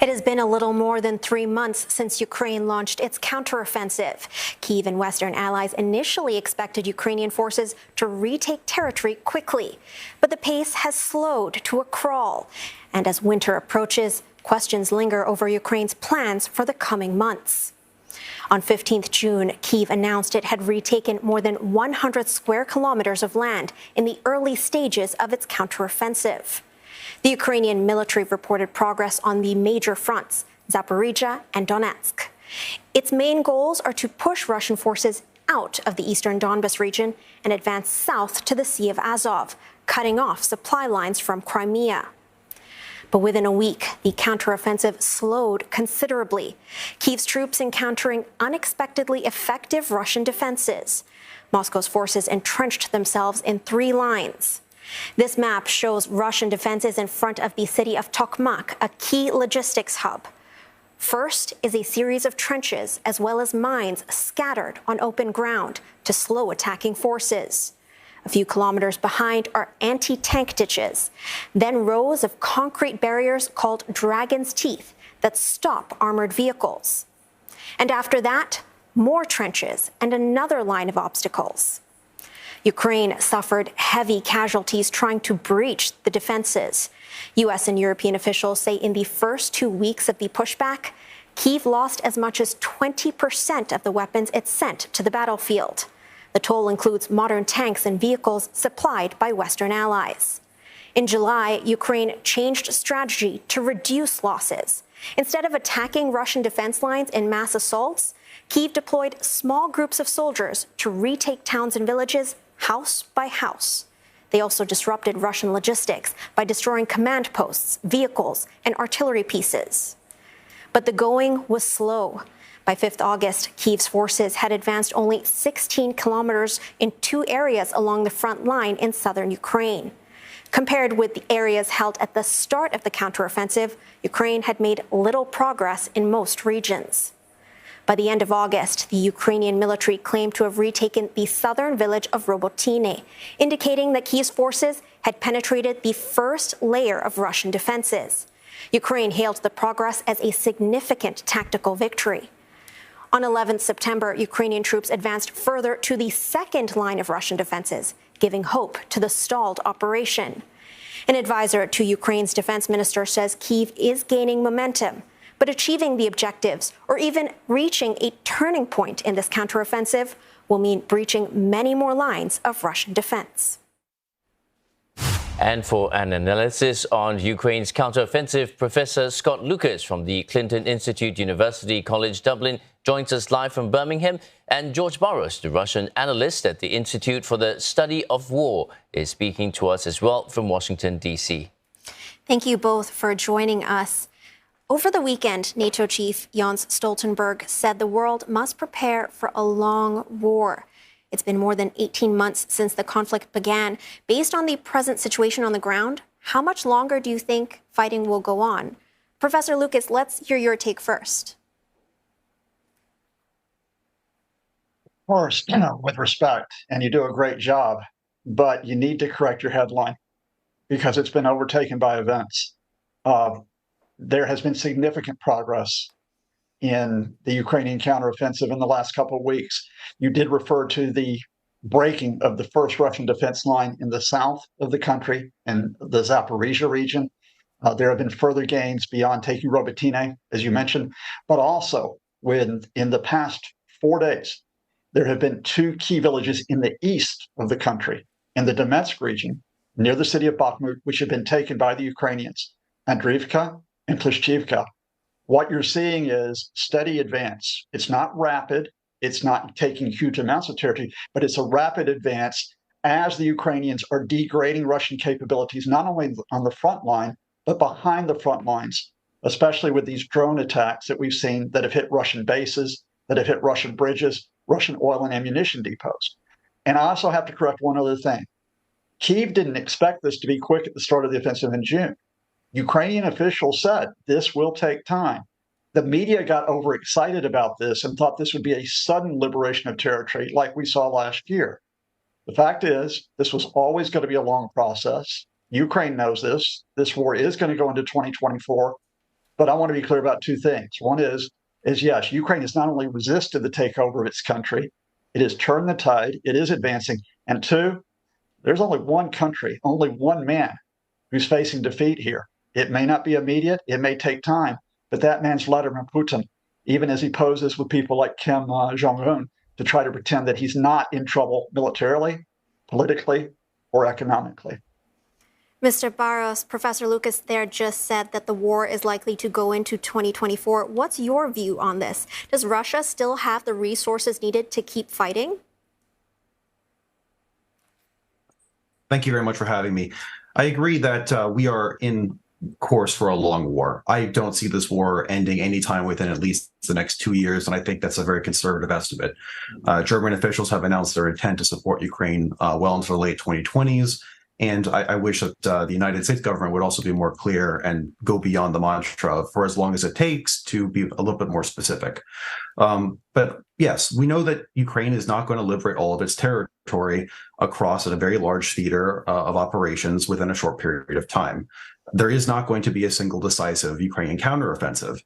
It has been a little more than 3 months since Ukraine launched its counteroffensive. Kyiv and Western allies initially expected Ukrainian forces to retake territory quickly, but the pace has slowed to a crawl. And as winter approaches, questions linger over Ukraine's plans for the coming months. On 15th June, Kyiv announced it had retaken more than 100 square kilometers of land in the early stages of its counteroffensive. The Ukrainian military reported progress on the major fronts, Zaporizhzhia and Donetsk. Its main goals are to push Russian forces out of the eastern Donbas region and advance south to the Sea of Azov, cutting off supply lines from Crimea. But within a week, the counteroffensive slowed considerably, Kyiv's troops encountering unexpectedly effective Russian defenses. Moscow's forces entrenched themselves in 3 lines. This map shows Russian defenses in front of the city of Tokmak, a key logistics hub. First is a series of trenches as well as mines scattered on open ground to slow attacking forces. A few kilometers behind are anti-tank ditches, then rows of concrete barriers called Dragon's Teeth that stop armored vehicles. And after that, more trenches and another line of obstacles. Ukraine suffered heavy casualties trying to breach the defenses. U.S. and European officials say in the first 2 weeks of the pushback, Kyiv lost as much as 20% of the weapons it sent to the battlefield. The toll includes modern tanks and vehicles supplied by Western allies. In July, Ukraine changed strategy to reduce losses. Instead of attacking Russian defense lines in mass assaults, Kyiv deployed small groups of soldiers to retake towns and villages house by house. They also disrupted Russian logistics by destroying command posts, vehicles, and artillery pieces. But the going was slow. By 5th August, Kyiv's forces had advanced only 16 kilometers in 2 areas along the front line in southern Ukraine. Compared with the areas held at the start of the counteroffensive, Ukraine had made little progress in most regions. By the end of August, the Ukrainian military claimed to have retaken the southern village of Robotyne, indicating that Kyiv's forces had penetrated the first layer of Russian defenses. Ukraine hailed the progress as a significant tactical victory. On 11th September, Ukrainian troops advanced further to the second line of Russian defenses, giving hope to the stalled operation. An advisor to Ukraine's defense minister says Kyiv is gaining momentum, but achieving the objectives or even reaching a turning point in this counteroffensive will mean breaching many more lines of Russian defense. And for an analysis on Ukraine's counteroffensive, Professor Scott Lucas from the Clinton Institute University College Dublin joins us live from Birmingham. And George Burrows, the Russian analyst at the Institute for the Study of War, is speaking to us as well from Washington, D.C. Thank you both for joining us. Over the weekend, NATO chief Jens Stoltenberg said the world must prepare for a long war. It's been more than 18 months since the conflict began. Based on the present situation on the ground, how much longer do you think fighting will go on? Professor Lucas, let's hear your take first. Of course, with respect, and you do a great job, but you need to correct your headline because it's been overtaken by events. There has been significant progress in the Ukrainian counteroffensive in the last couple of weeks. You did refer to the breaking of the first Russian defense line in the south of the country, in the Zaporizhzhia region. There have been further gains beyond taking Robotyne, as you mentioned, but also in the past 4 days, there have been 2 key villages in the east of the country, in the Donetsk region, near the city of Bakhmut, which have been taken by the Ukrainians, Andriivka and Klishchivka. What you're seeing is steady advance. It's not rapid. It's not taking huge amounts of territory, but it's a rapid advance as the Ukrainians are degrading Russian capabilities, not only on the front line, but behind the front lines, especially with these drone attacks that we've seen that have hit Russian bases, that have hit Russian bridges, Russian oil and ammunition depots. And I also have to correct one other thing. Kyiv didn't expect this to be quick at the start of the offensive in June. Ukrainian officials said this will take time. The media got overexcited about this and thought this would be a sudden liberation of territory like we saw last year. The fact is, this was always going to be a long process. Ukraine knows this. This war is going to go into 2024. But I want to be clear about two things. One is yes, Ukraine has not only resisted the takeover of its country, it has turned the tide, it is advancing. And two, there's only one country, only one man who's facing defeat here. It may not be immediate, it may take time, but that man's Vladimir Putin, even as he poses with people like Kim Jong-un to try to pretend that he's not in trouble militarily, politically, or economically. Mr. Barros, Professor Lucas there just said that the war is likely to go into 2024. What's your view on this? Does Russia still have the resources needed to keep fighting? Thank you very much for having me. I agree that we are in course for a long war. I don't see this war ending anytime within at least the next 2 years, and I think that's a very conservative estimate. German officials have announced their intent to support Ukraine well into the late 2020s. And I wish that the United States government would also be more clear and go beyond the mantra for as long as it takes to be a little bit more specific. But yes, we know that Ukraine is not going to liberate all of its territory across a very large theater of operations within a short period of time. There is not going to be a single decisive Ukrainian counteroffensive.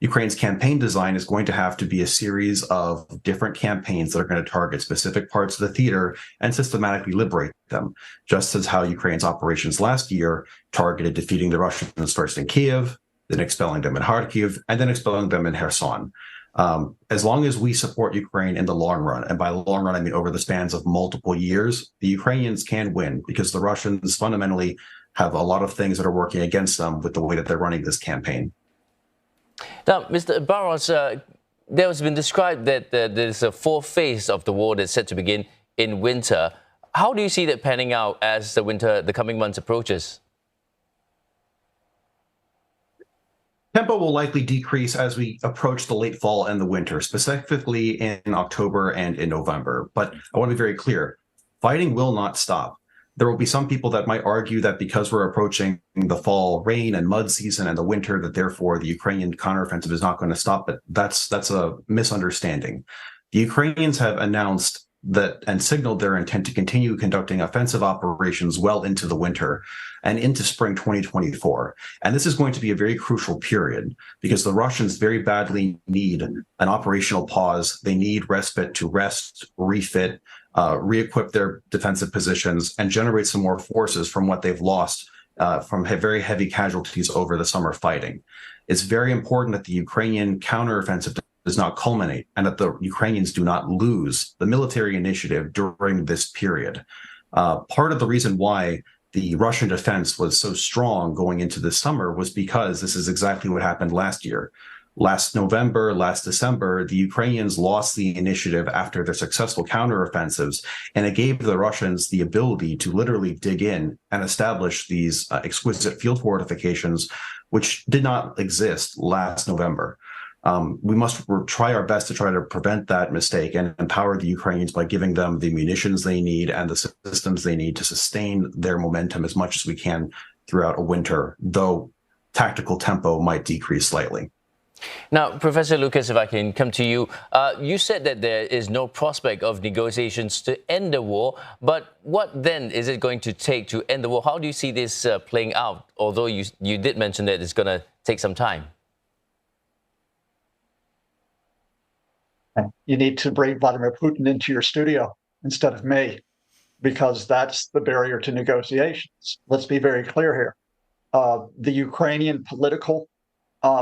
Ukraine's campaign design is going to have to be a series of different campaigns that are going to target specific parts of the theater and systematically liberate them, just as how Ukraine's operations last year targeted defeating the Russians first in Kiev, then expelling them in Kharkiv, and then expelling them in Kherson. As long as we support Ukraine in the long run, and by the long run, I mean over the spans of multiple years, the Ukrainians can win because the Russians fundamentally have a lot of things that are working against them with the way that they're running this campaign. Now, Mr. Barros, there has been described that there's a fourth phase of the war that's set to begin in winter. How do you see that panning out as the coming months approaches? Tempo will likely decrease as we approach the late fall and the winter, specifically in October and in November. But I want to be very clear, fighting will not stop. There will be some people that might argue that because we're approaching the fall rain and mud season and the winter, that therefore the Ukrainian counteroffensive is not going to stop. But that's a misunderstanding. The Ukrainians have announced that and signaled their intent to continue conducting offensive operations well into the winter and into spring 2024. And this is going to be a very crucial period because the Russians very badly need an operational pause. They need respite to rest, refit, re-equip their defensive positions, and generate some more forces from what they've lost from very heavy casualties over the summer fighting. It's very important that the Ukrainian counteroffensive does not culminate and that the Ukrainians do not lose the military initiative during this period. Part of the reason why the Russian defense was so strong going into this summer was because this is exactly what happened last year. Last November, last December, the Ukrainians lost the initiative after their successful counteroffensives, and it gave the Russians the ability to literally dig in and establish these exquisite field fortifications, which did not exist last November. We must try our best to try to prevent that mistake and empower the Ukrainians by giving them the munitions they need and the systems they need to sustain their momentum as much as we can throughout a winter, though tactical tempo might decrease slightly. Now, Professor Lucas, if I can come to you, you said that there is no prospect of negotiations to end the war, but what then is it going to take to end the war? How do you see this playing out, although you did mention that it's going to take some time? You need to bring Vladimir Putin into your studio instead of me, because that's the barrier to negotiations. Let's be very clear here. The Ukrainian political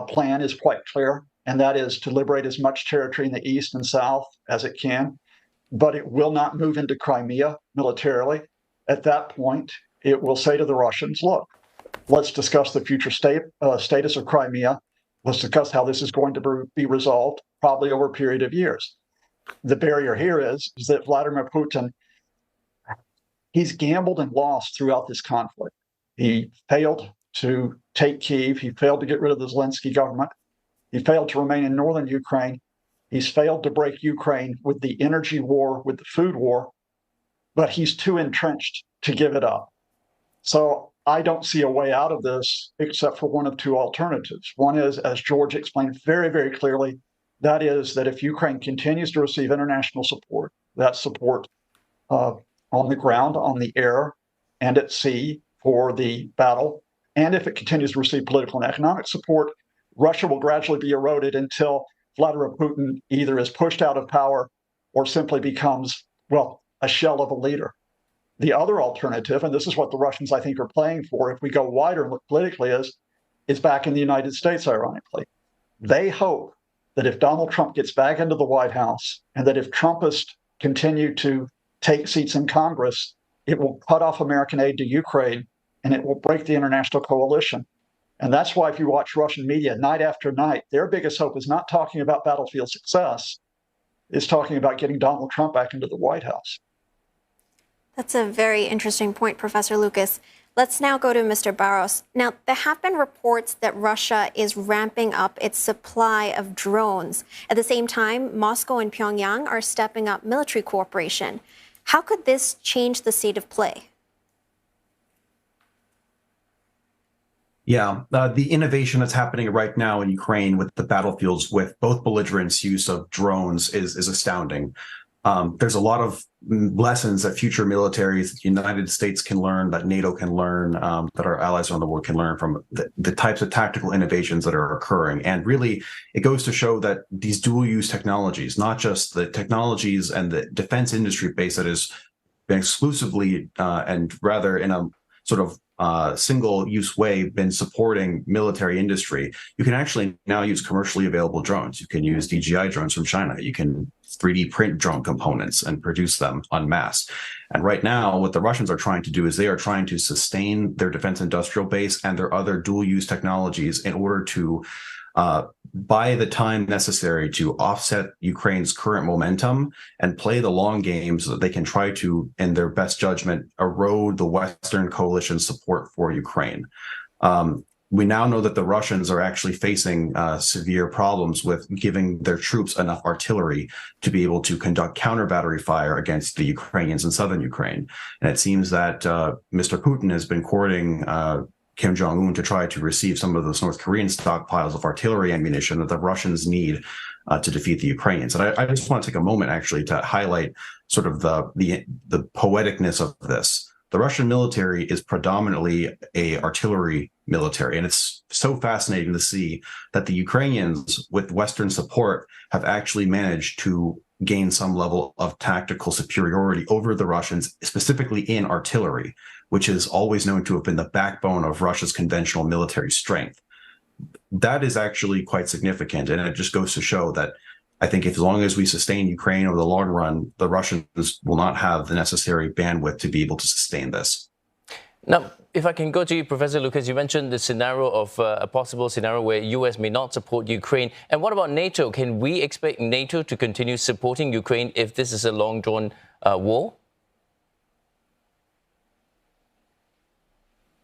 plan is quite clear, and that is to liberate as much territory in the east and south as it can, but it will not move into Crimea militarily. At that point, it will say to the Russians, look, let's discuss the future status of Crimea. Let's discuss how this is going to be resolved, probably over a period of years. The barrier here is that Vladimir Putin, he's gambled and lost throughout this conflict. He failed to take Kyiv. He failed to get rid of the Zelensky government. He failed to remain in northern Ukraine. He's failed to break Ukraine with the energy war, with the food war, but he's too entrenched to give it up. So I don't see a way out of this except for one of two alternatives. One is, as George explained very, very clearly, that is that if Ukraine continues to receive international support, that support on the ground, on the air, and at sea for the battle, and if it continues to receive political and economic support, Russia will gradually be eroded until Vladimir Putin either is pushed out of power or simply becomes, well, a shell of a leader. The other alternative, and this is what the Russians, I think, are playing for, if we go wider and look politically, is back in the United States, ironically. They hope that if Donald Trump gets back into the White House and that if Trumpists continue to take seats in Congress, it will cut off American aid to Ukraine and it will break the international coalition. And that's why if you watch Russian media night after night, their biggest hope is not talking about battlefield success, it's talking about getting Donald Trump back into the White House. That's a very interesting point, Professor Lucas. Let's now go to Mr. Barros. Now, there have been reports that Russia is ramping up its supply of drones. At the same time, Moscow and Pyongyang are stepping up military cooperation. How could this change the state of play? Yeah, the innovation that's happening right now in Ukraine with the battlefields with both belligerents' use of drones is astounding. There's a lot of lessons that future militaries, the United States can learn, that NATO can learn, that our allies around the world can learn from the types of tactical innovations that are occurring. And really, it goes to show that these dual-use technologies, not just the technologies and the defense industry base that has been exclusively and rather in a sort of single-use way been supporting military industry, you can actually now use commercially available drones. You can use DJI drones from China. You can 3D print drone components and produce them en masse. And right now, what the Russians are trying to do is they are trying to sustain their defense industrial base and their other dual-use technologies in order to buy the time necessary to offset Ukraine's current momentum and play the long game so that they can try to, in their best judgment, erode the Western coalition support for Ukraine. We now know that the Russians are actually facing severe problems with giving their troops enough artillery to be able to conduct counter battery fire against the Ukrainians in southern Ukraine. And it seems that Mr. Putin has been courting Kim Jong-un to try to receive some of those North Korean stockpiles of artillery ammunition that the Russians need to defeat the Ukrainians. And I just want to take a moment actually to highlight sort of the poeticness of this. The Russian military is predominantly a artillery military, and it's so fascinating to see that the Ukrainians, with Western support, have actually managed to gain some level of tactical superiority over the Russians, specifically in artillery, which is always known to have been the backbone of Russia's conventional military strength. That is actually quite significant, and it just goes to show that I think as long as we sustain Ukraine over the long run, the Russians will not have the necessary bandwidth to be able to sustain this. Now, if I can go to you, Professor Lucas, you mentioned the scenario of a possible scenario where U.S. may not support Ukraine. And what about NATO? Can we expect NATO to continue supporting Ukraine if this is a long-drawn war?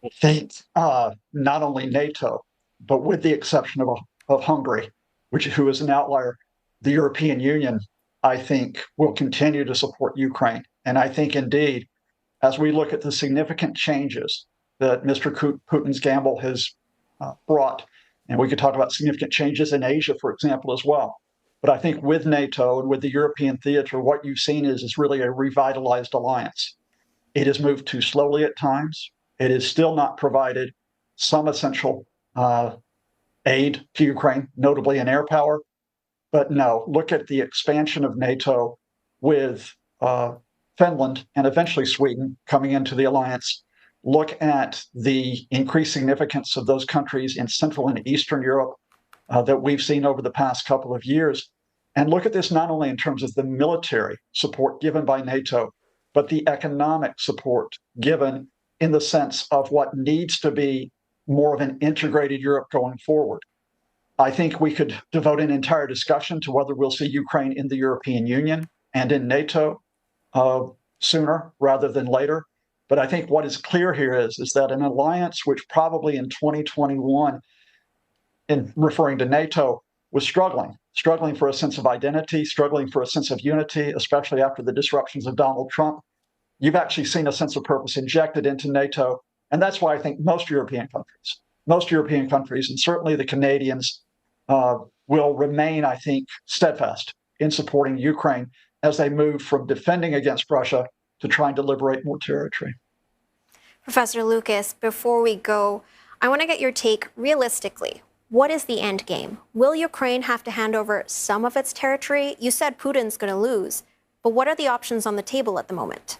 I think not only NATO, but with the exception of Hungary, who is an outlier, the European Union, I think, will continue to support Ukraine. And I think, indeed, as we look at the significant changes that Mr. Putin's gamble has brought, and we could talk about significant changes in Asia, for example, as well. But I think with NATO and with the European theater, what you've seen is really a revitalized alliance. It has moved too slowly at times. It has still not provided some essential aid to Ukraine, notably in air power. But no, look at the expansion of NATO with Finland and eventually Sweden coming into the alliance. Look at the increased significance of those countries in Central and Eastern Europe that we've seen over the past couple of years. And look at this not only in terms of the military support given by NATO, but the economic support given in the sense of what needs to be more of an integrated Europe going forward. I think we could devote an entire discussion to whether we'll see Ukraine in the European Union and in NATO sooner rather than later. But I think what is clear here is that an alliance which probably in 2021, in referring to NATO, was struggling for a sense of identity, struggling for a sense of unity, especially after the disruptions of Donald Trump. You've actually seen a sense of purpose injected into NATO. And that's why I think most European countries, and certainly the Canadians, will remain, I think, steadfast in supporting Ukraine as they move from defending against Russia to trying to liberate more territory. Professor Lucas, before we go, I want to get your take realistically. What is the end game? Will Ukraine have to hand over some of its territory? You said Putin's going to lose, but what are the options on the table at the moment?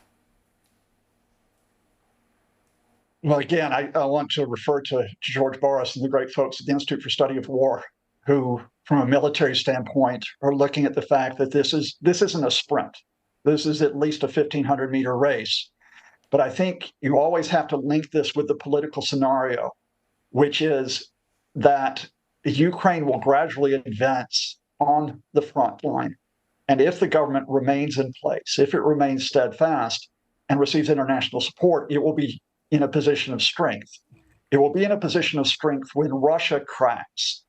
Well, again, I want to refer to George Boris and the great folks at the Institute for Study of War, who, from a military standpoint, are looking at the fact that this isn't a sprint. This is at least a 1,500-meter race. But I think you always have to link this with the political scenario, which is that Ukraine will gradually advance on the front line. And if the government remains in place, if it remains steadfast and receives international support, it will be in a position of strength. It will be in a position of strength when Russia cracks.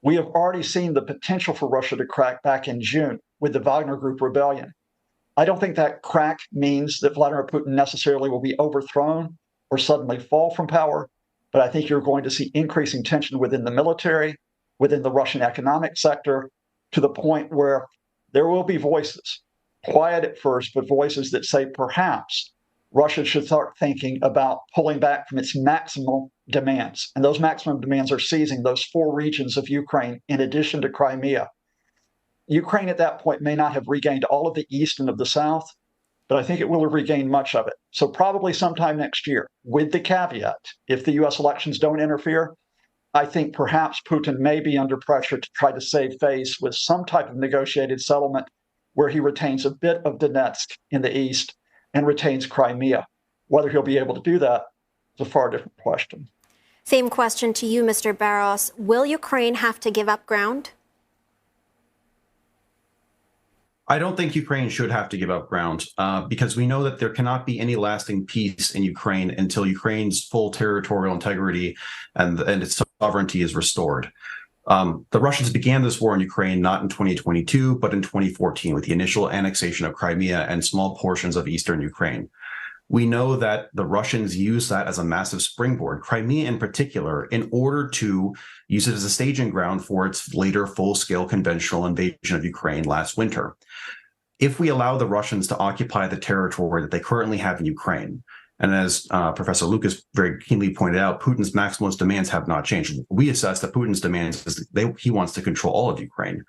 We have already seen the potential for Russia to crack back in June with the Wagner Group rebellion. I don't think that crack means that Vladimir Putin necessarily will be overthrown or suddenly fall from power, but I think you're going to see increasing tension within the military, within the Russian economic sector, to the point where there will be voices, quiet at first, but voices that say perhaps Russia should start thinking about pulling back from its maximum demands. And those maximum demands are seizing those 4 regions of Ukraine in addition to Crimea. Ukraine at that point may not have regained all of the east and of the south, but I think it will have regained much of it. So probably sometime next year, with the caveat, if the US elections don't interfere, I think perhaps Putin may be under pressure to try to save face with some type of negotiated settlement where he retains a bit of Donetsk in the east and retains Crimea. Whether he'll be able to do that is a far different question. Same question to you, Mr. Barros. Will Ukraine have to give up ground? I don't think Ukraine should have to give up ground because we know that there cannot be any lasting peace in Ukraine until Ukraine's full territorial integrity and its sovereignty is restored. The Russians began this war in Ukraine not in 2022, but in 2014 with the initial annexation of Crimea and small portions of eastern Ukraine. We know that the Russians used that as a massive springboard, Crimea in particular, in order to use it as a staging ground for its later full-scale conventional invasion of Ukraine last winter. If we allow the Russians to occupy the territory that they currently have in Ukraine, and as Professor Lucas very keenly pointed out, Putin's maximalist demands have not changed. We assess that Putin's demands is he wants to control all of Ukraine.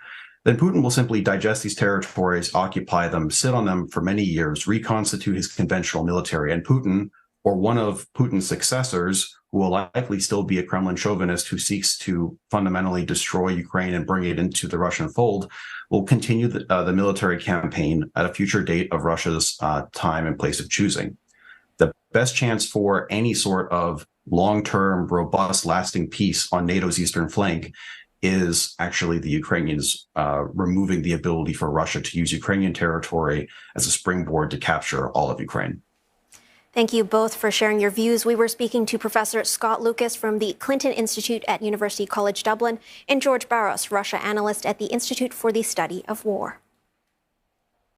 Then Putin will simply digest these territories, occupy them, sit on them for many years, reconstitute his conventional military, and Putin, or one of Putin's successors, who will likely still be a Kremlin chauvinist who seeks to fundamentally destroy Ukraine and bring it into the Russian fold, will continue the military campaign at a future date of Russia's time and place of choosing. The best chance for any sort of long-term, robust, lasting peace on NATO's eastern flank is actually the Ukrainians removing the ability for Russia to use Ukrainian territory as a springboard to capture all of Ukraine. Thank you both for sharing your views. We were speaking to Professor Scott Lucas from the Clinton Institute at University College Dublin and George Barros, Russia analyst at the Institute for the Study of War.